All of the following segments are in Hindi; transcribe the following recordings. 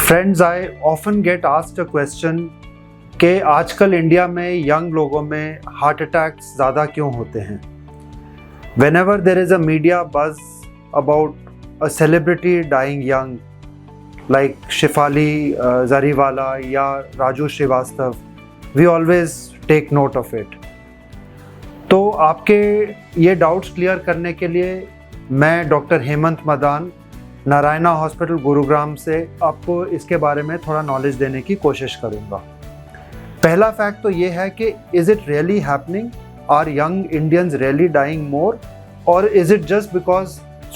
Friends, I often get asked a question कि आजकल इंडिया में यंग लोगों में हार्ट अटैक्स ज़्यादा क्यों होते हैं। Whenever there is a media buzz about a celebrity dying young, like Shefali Zariwala या Raju Srivastava, we always take note of it. तो आपके ये डाउट्स क्लियर करने के लिए मैं डॉक्टर हेमंत मदान, नारायणा हॉस्पिटल गुरुग्राम से आपको इसके बारे में थोड़ा नॉलेज देने की कोशिश करूँगा। पहला फैक्ट तो ये है कि is it really happening, are young Indians really dying more, और is it just because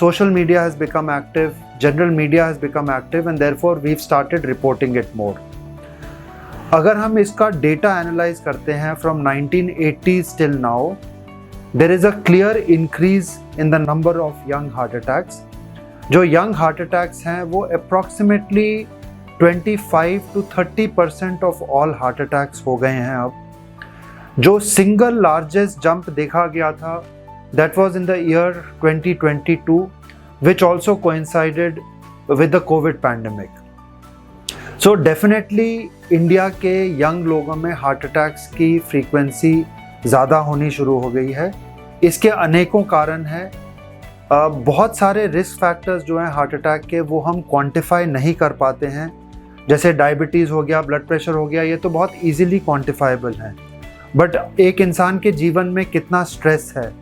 social media has become active, general media has become active and therefore we have started reporting it more. अगर हम इसका डेटा एनालाइज करते हैं from 1980s till now, there is a clear increase in the number of young heart attacks. जो यंग हार्ट अटैक्स हैं वो approximately 25 to 30% of all heart attacks हो गए हैं अब। जो सिंगल लार्जेस्ट जंप देखा गया था that was in the year 2022 which also coincided with the COVID pandemic. So definitely India के यंग लोगों में हार्ट अटैक्स की फ्रीक्वेंसी ज़्यादा होनी शुरू हो गई है। इसके अनेकों कारण हैं। बहुत सारे रिस्क फैक्टर्स जो हैं हार्ट अटैक के वो हम क्वांटिफाई नहीं कर पाते हैं, जैसे डायबिटीज़ हो गया, ब्लड प्रेशर हो गया, ये तो बहुत इजीली क्वांटिफाइबल हैं। बट एक इंसान के जीवन में कितना स्ट्रेस है,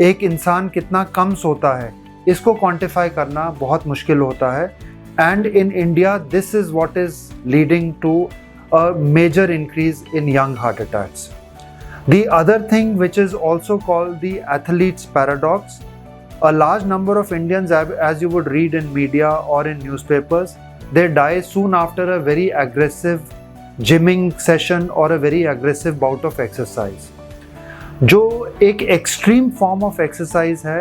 एक इंसान कितना कम सोता है, इसको क्वांटिफाई करना बहुत मुश्किल होता है। And in India this is what is leading to a major increase in young heart attacks. The other thing which is also called the athlete's paradox, a large number of Indians, as you would read in media or in newspapers, they die soon after a very aggressive gymming session or a very aggressive bout of exercise. जो एक extreme form of exercise है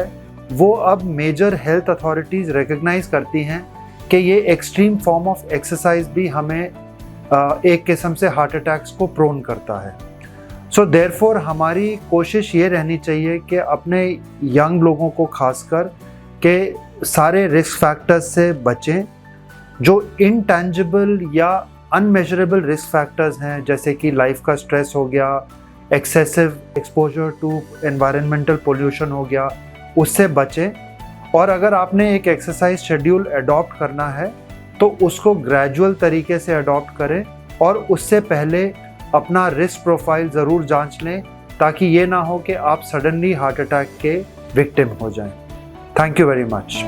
वो अब major health authorities recognize करती हैं कि ये extreme form of exercise भी हमें एक किस्म से हार्ट अटैक्स को प्रोन करता है। सो देयरफॉर हमारी कोशिश ये रहनी चाहिए कि अपने यंग लोगों को खासकर के सारे रिस्क फैक्टर्स से बचें। जो इनटेंजिबल या अनमेजरेबल रिस्क फैक्टर्स हैं, जैसे कि लाइफ का स्ट्रेस हो गया, excessive exposure to environmental pollution हो गया, उससे बचें। और अगर आपने एक एक्सरसाइज शेड्यूल अडॉप्ट करना है तो उसको ग्रेजुअल तरीके से अडॉप्ट करें और उससे पहले अपना रिस्क प्रोफाइल ज़रूर जांच लें, ताकि ये ना हो कि आप सडनली हार्ट अटैक के विक्टिम हो जाएं। Thank you very much.